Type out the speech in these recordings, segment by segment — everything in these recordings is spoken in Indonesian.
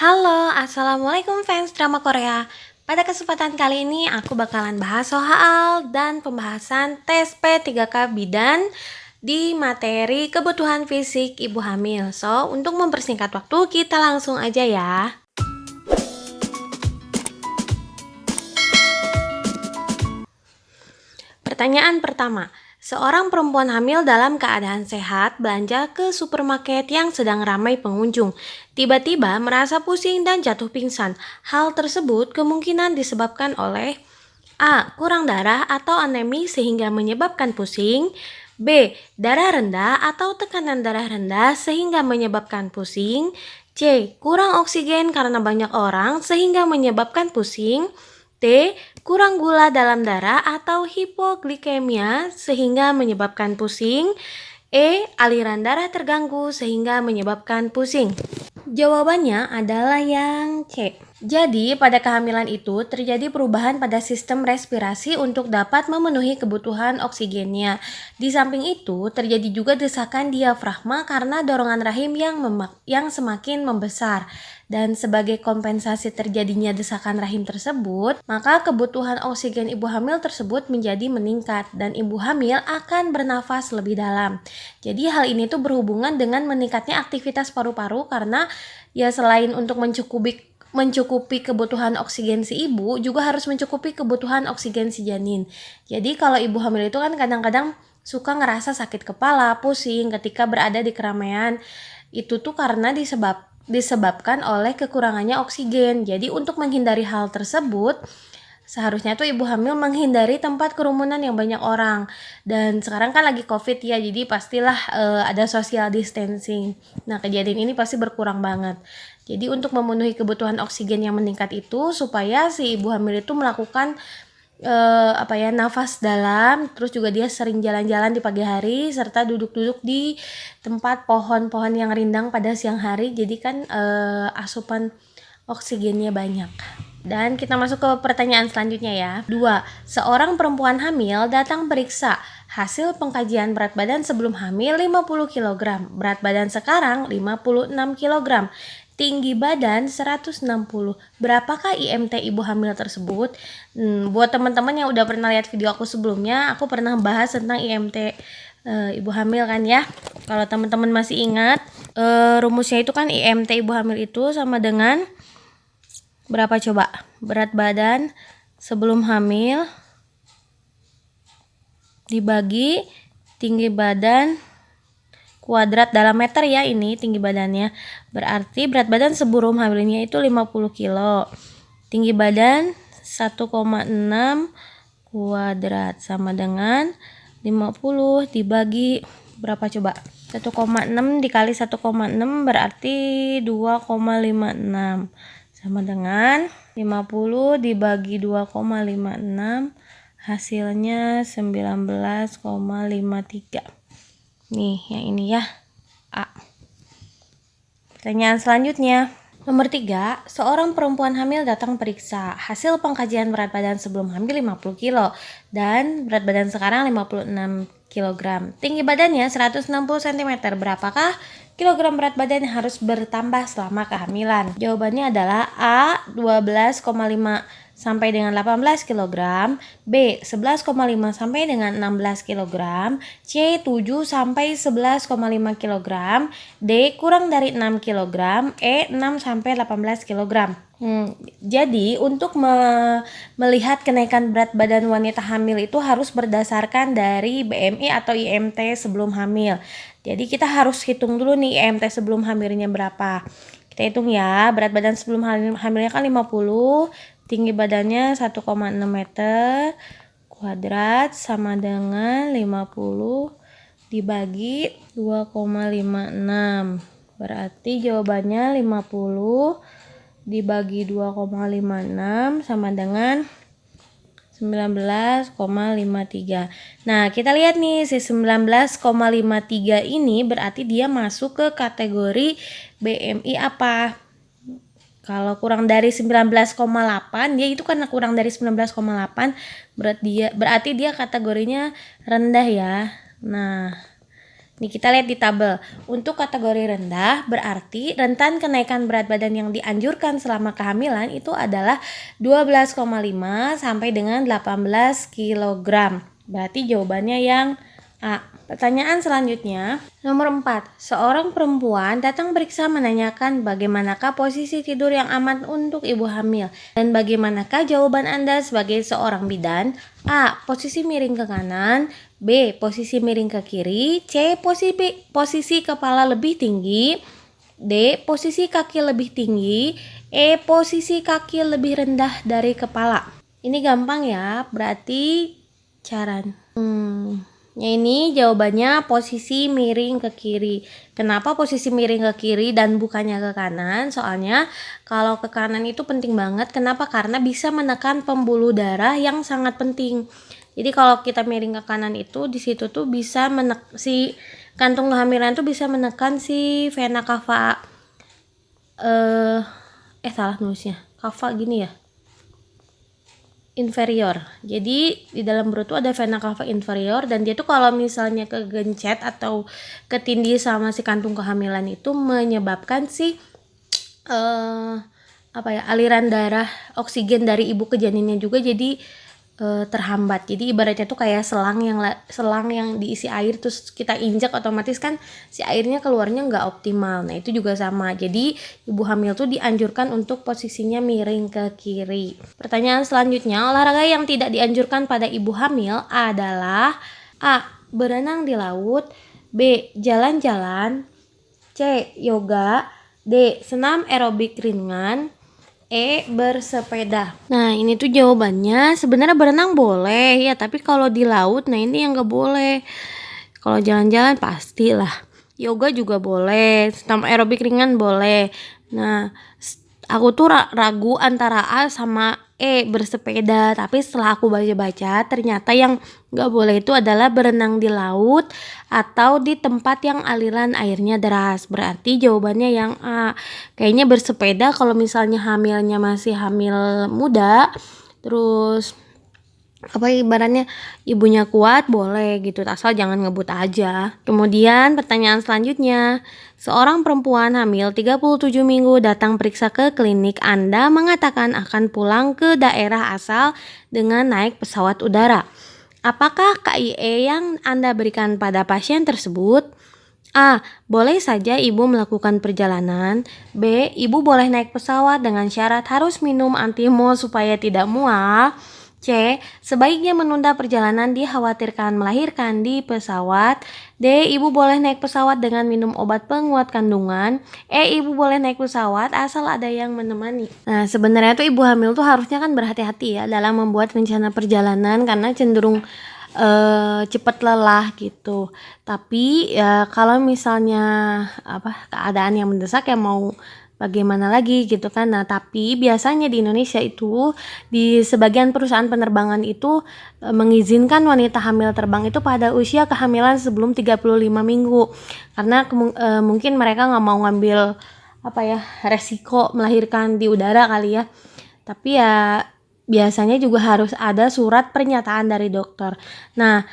Halo, Assalamualaikum fans drama Korea. Pada kesempatan kali ini aku bakalan bahas soal dan pembahasan tes P3K Bidan di materi kebutuhan fisik ibu hamil. So, untuk mempersingkat waktu kita langsung aja ya. Pertanyaan pertama, seorang perempuan hamil dalam keadaan sehat belanja ke supermarket yang sedang ramai pengunjung. Tiba-tiba merasa pusing dan jatuh pingsan. Hal tersebut kemungkinan disebabkan oleh A. Kurang darah atau anemi sehingga menyebabkan pusing. B. Darah rendah atau tekanan darah rendah sehingga menyebabkan pusing. C. Kurang oksigen karena banyak orang sehingga menyebabkan pusing. D. Kurang gula dalam darah atau hipoglikemia sehingga menyebabkan pusing. E. Aliran darah terganggu sehingga menyebabkan pusing. Jawabannya adalah yang C. Jadi, pada kehamilan itu terjadi perubahan pada sistem respirasi untuk dapat memenuhi kebutuhan oksigennya. Di samping itu, terjadi juga desakan diafragma karena dorongan rahim yang semakin membesar. Dan sebagai kompensasi terjadinya desakan rahim tersebut, maka kebutuhan oksigen ibu hamil tersebut menjadi meningkat dan ibu hamil akan bernafas lebih dalam. Jadi hal ini tuh berhubungan dengan meningkatnya aktivitas paru-paru karena ya selain untuk mencukupi kebutuhan oksigen si ibu, juga harus mencukupi kebutuhan oksigen si janin. Jadi kalau ibu hamil itu kan kadang-kadang suka ngerasa sakit kepala, pusing ketika berada di keramaian. Itu tuh karena disebabkan oleh kekurangannya oksigen. Jadi untuk menghindari hal tersebut, seharusnya tuh ibu hamil menghindari tempat kerumunan yang banyak orang. Dan sekarang kan lagi COVID ya, jadi pastilah ada social distancing. Nah, kejadian ini pasti berkurang banget. Jadi untuk memenuhi kebutuhan oksigen yang meningkat itu supaya si ibu hamil itu melakukan nafas dalam, terus juga dia sering jalan-jalan di pagi hari serta duduk-duduk di tempat pohon-pohon yang rindang pada siang hari. Jadi kan asupan oksigennya banyak. Dan kita masuk ke pertanyaan selanjutnya ya. 2. Seorang perempuan hamil datang periksa. Hasil pengkajian berat badan sebelum hamil 50 kg. Berat badan sekarang 56 kg. Tinggi badan 160. Berapakah IMT ibu hamil tersebut? Buat teman-teman yang udah pernah lihat video aku sebelumnya, aku pernah bahas tentang IMT ibu hamil kan ya. Kalau teman-teman masih ingat, rumusnya itu kan IMT ibu hamil itu sama dengan berapa coba? Berat badan sebelum hamil dibagi tinggi badan kuadrat dalam meter ya, ini tinggi badannya. Berarti berat badan sebelum hamilnya itu 50 kilo. Tinggi badan 1,6 kuadrat sama dengan 50 dibagi berapa coba? 1,6 dikali 1,6 berarti 2,56 sama dengan 50 dibagi 2,56 hasilnya 19,53. Nih, yang ini ya, A. Pertanyaan selanjutnya. Nomor 3, seorang perempuan hamil datang periksa. Hasil pengkajian berat badan sebelum hamil 50 kilo dan berat badan sekarang 56 kg. Tinggi badannya 160 cm. Berapakah kilogram berat badan yang harus bertambah selama kehamilan? Jawabannya adalah A. 12,5 sampai dengan 18 kg, B 11,5 sampai dengan 16 kg, C 7 sampai 11,5 kg, D kurang dari 6 kg, E 6 sampai 18 kg. Jadi untuk melihat kenaikan berat badan wanita hamil itu harus berdasarkan dari BMI atau IMT sebelum hamil. Jadi kita harus hitung dulu nih IMT sebelum hamilnya berapa. Kita hitung ya, berat badan sebelum hamilnya kan 50, tinggi badannya 1,6 meter kuadrat sama dengan 50 dibagi 2,56. Berarti jawabannya 50 dibagi 2,56 sama dengan 19,53. Nah, kita lihat nih si 19,53 ini berarti dia masuk ke kategori BMI apa? Kalau kurang dari 19,8, dia itu karena kurang dari 19,8 berarti dia kategorinya rendah ya. Nah, Nih kita lihat di tabel. Untuk kategori rendah berarti rentan kenaikan berat badan yang dianjurkan selama kehamilan itu adalah 12,5 sampai dengan 18 kg. Berarti jawabannya yang A. Pertanyaan selanjutnya, nomor 4. Seorang perempuan datang periksa menanyakan bagaimanakah posisi tidur yang aman untuk ibu hamil dan bagaimanakah jawaban Anda sebagai seorang bidan? A. Posisi miring ke kanan, B. Posisi miring ke kiri, C. Posisi kepala lebih tinggi, D. Posisi kaki lebih tinggi, E. Posisi kaki lebih rendah dari kepala. Ini gampang ya, berarti cara ini jawabannya posisi miring ke kiri. Kenapa posisi miring ke kiri dan bukannya ke kanan? Soalnya kalau ke kanan itu penting banget. Kenapa? Karena bisa menekan pembuluh darah yang sangat penting. Jadi kalau kita miring ke kanan itu di situ tuh bisa si kantung kehamilan tuh bisa menekan si vena cava. Salah nulisnya. Cava gini ya. Inferior. Jadi di dalam perut tuh ada vena cava inferior dan dia tuh kalau misalnya kegencet atau ketindih sama si kantung kehamilan itu menyebabkan si aliran darah oksigen dari ibu ke janinnya juga jadi terhambat. Jadi ibaratnya tuh kayak selang yang diisi air terus kita injak, otomatis kan si airnya keluarnya nggak optimal. Nah itu juga sama. Jadi ibu hamil tuh dianjurkan untuk posisinya miring ke kiri. Pertanyaan selanjutnya, olahraga yang tidak dianjurkan pada ibu hamil adalah A. Berenang di laut, B. Jalan-jalan, C. Yoga, D. Senam aerobik ringan, E. Bersepeda. Nah ini tuh jawabannya sebenarnya berenang boleh ya, tapi kalau di laut nah ini yang gak boleh. Kalau jalan-jalan pastilah. Yoga juga boleh, senam aerobik ringan boleh. Nah aku tuh ragu antara A sama E, bersepeda. Tapi setelah aku baca-baca ternyata yang gak boleh itu adalah berenang di laut atau di tempat yang aliran airnya deras. Berarti jawabannya yang A. Kayaknya bersepeda kalau misalnya hamilnya masih hamil muda, terus ibaratnya ibunya kuat boleh gitu, asal jangan ngebut aja. Kemudian pertanyaan selanjutnya, seorang perempuan hamil 37 minggu datang periksa ke klinik. Anda mengatakan akan pulang ke daerah asal dengan naik pesawat udara. Apakah KIE yang Anda berikan pada pasien tersebut? A. Boleh saja ibu melakukan perjalanan. B. Ibu boleh naik pesawat dengan syarat harus minum antimo supaya tidak mual. C. Sebaiknya menunda perjalanan dikhawatirkan melahirkan di pesawat. D. Ibu boleh naik pesawat dengan minum obat penguat kandungan. E. Ibu boleh naik pesawat asal ada yang menemani. Nah sebenarnya tuh ibu hamil tuh harusnya kan berhati-hati ya dalam membuat rencana perjalanan karena cenderung cepat lelah gitu. Tapi ya kalau misalnya keadaan yang mendesak ya mau bagaimana lagi gitu kan. Nah tapi biasanya di Indonesia itu di sebagian perusahaan penerbangan itu mengizinkan wanita hamil terbang itu pada usia kehamilan sebelum 35 minggu karena mungkin mereka nggak mau ngambil resiko melahirkan di udara kali ya. Tapi ya biasanya juga harus ada surat pernyataan dari dokter. Nah,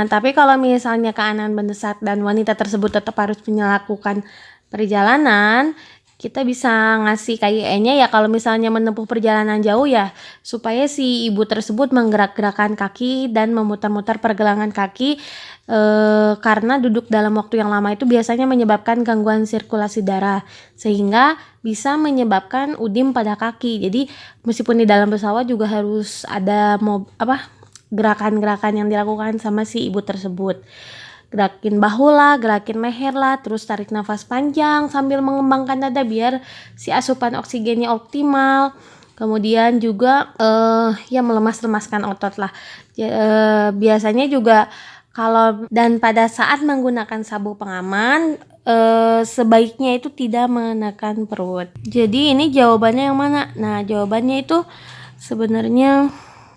tapi kalau misalnya keadaan mendesak dan wanita tersebut tetap harus melakukan perjalanan, kita bisa ngasih KIE-nya ya kalau misalnya menempuh perjalanan jauh ya, supaya si ibu tersebut menggerak-gerakkan kaki dan memutar-mutar pergelangan kaki karena duduk dalam waktu yang lama itu biasanya menyebabkan gangguan sirkulasi darah sehingga bisa menyebabkan udim pada kaki. Jadi meskipun di dalam pesawat juga harus ada gerakan-gerakan yang dilakukan sama si ibu tersebut. Gerakin bahu lah, gerakin leher lah, terus tarik nafas panjang sambil mengembangkan dada biar si asupan oksigennya optimal. Kemudian juga ya melemas-lemaskan otot lah. Biasanya juga dan pada saat menggunakan sabuk pengaman sebaiknya itu tidak menekan perut. Jadi ini jawabannya yang mana? Nah jawabannya itu sebenarnya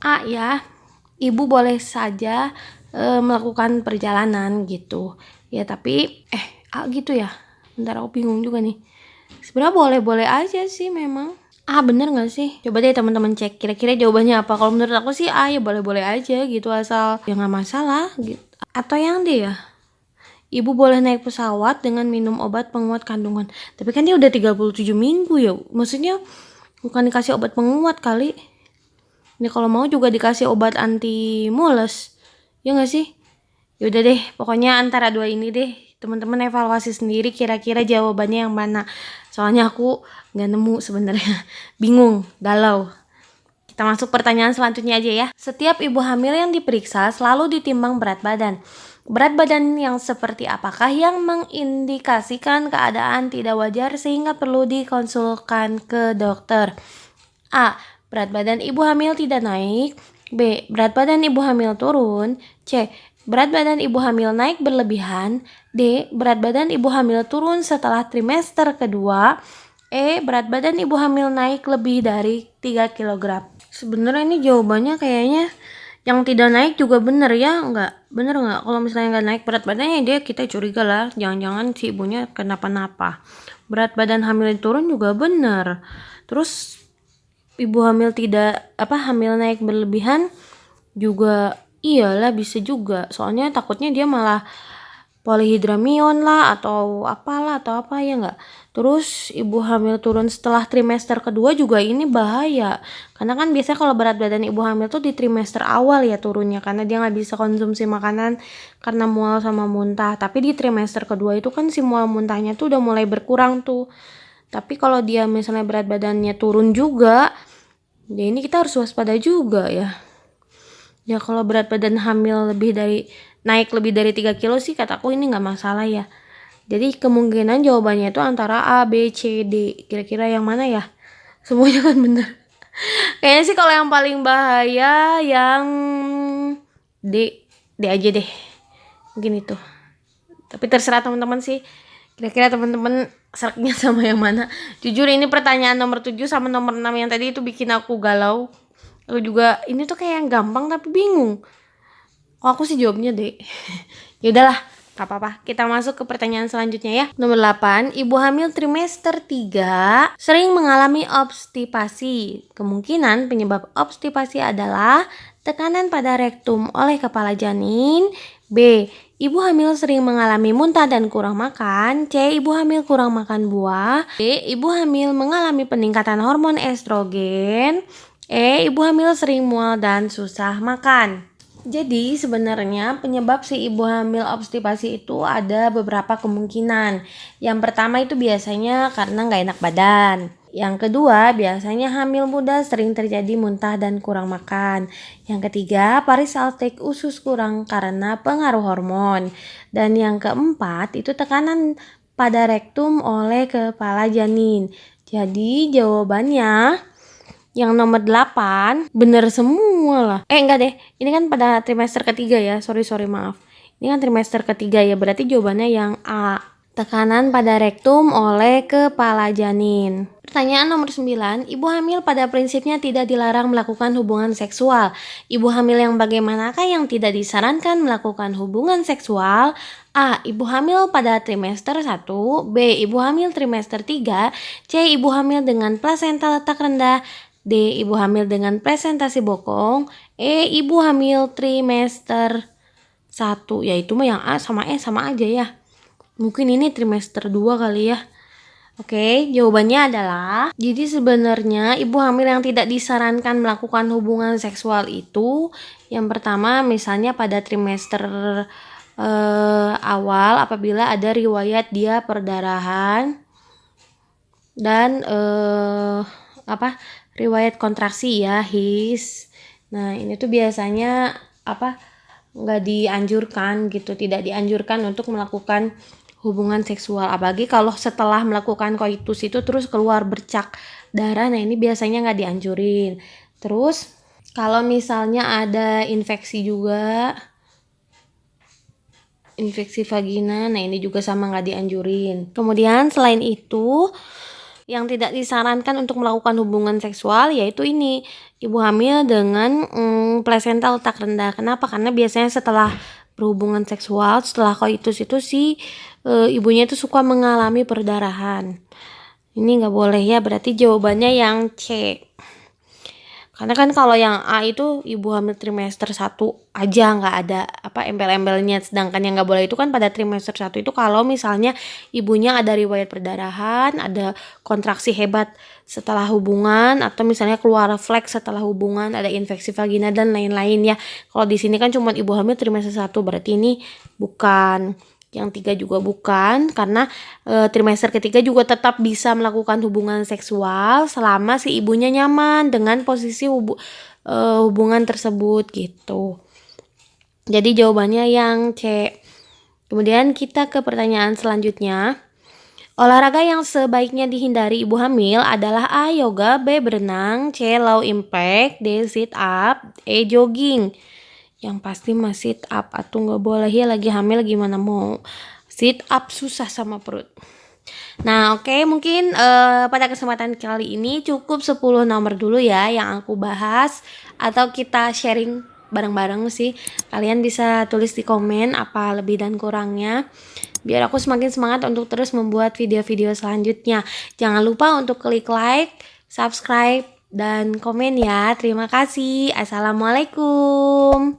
A ya. Ibu boleh saja melakukan perjalanan gitu ya, tapi A gitu ya. Bentar aku bingung juga nih. Sebenarnya boleh-boleh aja sih memang. Bener gak sih? Coba deh teman-teman cek kira-kira jawabannya apa. Kalau menurut aku sih A ya boleh-boleh aja gitu asal ya nggak masalah gitu. Atau yang D ya? Ibu boleh naik pesawat dengan minum obat penguat kandungan. Tapi kan dia udah 37 minggu ya. Maksudnya bukan dikasih obat penguat kali. Ini kalau mau juga dikasih obat anti mules. Ya nggak sih? Yaudah deh, pokoknya antara dua ini deh. Teman-teman evaluasi sendiri kira-kira jawabannya yang mana. Soalnya aku nggak nemu sebenarnya. Bingung, galau. Kita masuk pertanyaan selanjutnya aja ya. Setiap ibu hamil yang diperiksa selalu ditimbang berat badan. Berat badan yang seperti apakah yang mengindikasikan keadaan tidak wajar sehingga perlu dikonsulkan ke dokter? A. Berat badan ibu hamil tidak naik. B. Berat badan ibu hamil turun. C. Berat badan ibu hamil naik berlebihan. D. Berat badan ibu hamil turun setelah trimester kedua. E. Berat badan ibu hamil naik lebih dari 3 kg. Sebenarnya ini jawabannya kayaknya yang tidak naik juga bener ya, bener nggak? Kalau misalnya nggak naik berat badannya dia kita curiga lah, jangan-jangan si ibunya kenapa-napa. Berat badan hamil turun juga bener. Terus ibu hamil hamil naik berlebihan juga iyalah bisa juga. Soalnya takutnya dia malah polihidramion lah atau apalah atau apa ya nggak. Terus ibu hamil turun setelah trimester kedua juga ini bahaya. Karena kan biasanya kalau berat badan ibu hamil tuh di trimester awal ya turunnya karena dia nggak bisa konsumsi makanan karena mual sama muntah. Tapi di trimester kedua itu kan si mual muntahnya tuh udah mulai berkurang tuh. Tapi kalau dia misalnya berat badannya turun juga, ya ini kita harus waspada juga ya. Ya kalau berat badan hamil naik lebih dari 3 kilo sih kataku ini nggak masalah ya. Jadi kemungkinan jawabannya itu antara A, B, C, D. Kira-kira yang mana ya? Semuanya kan bener. Kayaknya sih kalau yang paling bahaya yang D. D aja deh. Mungkin itu. Tapi terserah teman-teman sih. Kira-kira teman-teman seraknya sama yang mana? Jujur ini pertanyaan nomor 7 sama nomor 6 yang tadi itu bikin aku galau. Aku juga ini tuh kayak yang gampang tapi bingung. Oh, aku sih jawabnya D. Ya udahlah, gak apa-apa. Kita masuk ke pertanyaan selanjutnya ya. Nomor 8, ibu hamil trimester 3 sering mengalami obstipasi. Kemungkinan penyebab obstipasi adalah tekanan pada rektum oleh kepala janin. B. Ibu hamil sering mengalami muntah dan kurang makan. C. Ibu hamil kurang makan buah. D. Ibu hamil mengalami peningkatan hormon estrogen. E. Ibu hamil sering mual dan susah makan. Jadi sebenarnya penyebab si ibu hamil obstipasi itu ada beberapa kemungkinan. Yang pertama itu biasanya karena nggak enak badan. Yang kedua biasanya hamil muda sering terjadi muntah dan kurang makan. Yang ketiga peristaltik usus kurang karena pengaruh hormon. Dan yang keempat itu tekanan pada rektum oleh kepala janin. Jadi jawabannya yang nomor 8 bener semua lah. Enggak deh, ini kan pada trimester ketiga ya. Sorry maaf. Ini kan trimester ketiga ya, berarti jawabannya yang A. Tekanan pada rektum oleh kepala janin. Pertanyaan nomor 9, ibu hamil pada prinsipnya tidak dilarang melakukan hubungan seksual. Ibu hamil yang bagaimanakah yang tidak disarankan melakukan hubungan seksual? A. Ibu hamil pada trimester 1. B. Ibu hamil trimester 3. C. Ibu hamil dengan plasenta letak rendah. D. Ibu hamil dengan presentasi bokong. E. Ibu hamil trimester 1. Ya itu mah yang A sama E sama aja ya. Mungkin ini trimester 2 kali ya. Oke, jawabannya adalah jadi sebenarnya ibu hamil yang tidak disarankan melakukan hubungan seksual itu yang pertama misalnya pada trimester awal apabila ada riwayat dia perdarahan dan riwayat kontraksi ya HIS. Nah ini tuh biasanya nggak dianjurkan gitu, tidak dianjurkan untuk melakukan hubungan seksual, apalagi kalau setelah melakukan koitus itu terus keluar bercak darah. Nah ini biasanya nggak dianjurin. Terus kalau misalnya ada infeksi juga, infeksi vagina, nah ini juga sama nggak dianjurin. Kemudian selain itu yang tidak disarankan untuk melakukan hubungan seksual yaitu ini ibu hamil dengan plasenta letak rendah. Kenapa? Karena biasanya setelah berhubungan seksual, setelah koitus itu ibunya itu suka mengalami perdarahan. Ini nggak boleh ya, berarti jawabannya yang C. Karena kan kalau yang A itu ibu hamil trimester 1 aja, nggak ada embel-embelnya. Sedangkan yang nggak boleh itu kan pada trimester 1 itu kalau misalnya ibunya ada riwayat perdarahan, ada kontraksi hebat setelah hubungan, atau misalnya keluar refleks setelah hubungan, ada infeksi vagina dan lain-lain ya. Kalau di sini kan cuma ibu hamil trimester 1, berarti ini bukan. Yang 3 juga bukan, karena trimester ketiga juga tetap bisa melakukan hubungan seksual selama si ibunya nyaman dengan posisi hubungan tersebut gitu. Jadi jawabannya yang C. Kemudian kita ke pertanyaan selanjutnya. Olahraga yang sebaiknya dihindari ibu hamil adalah A. Yoga, B. Berenang, C. Low impact, D. Sit up, E. Jogging. Yang pasti mah sit up, atau nggak boleh ya lagi hamil gimana mau sit up, susah sama perut. Nah oke, mungkin pada kesempatan kali ini cukup 10 nomor dulu ya yang aku bahas, atau kita sharing bareng-bareng sih. Kalian bisa tulis di komen apa lebih dan kurangnya, biar aku semakin semangat untuk terus membuat video-video selanjutnya. Jangan lupa untuk klik like, subscribe, dan komen ya. Terima kasih. Assalamualaikum.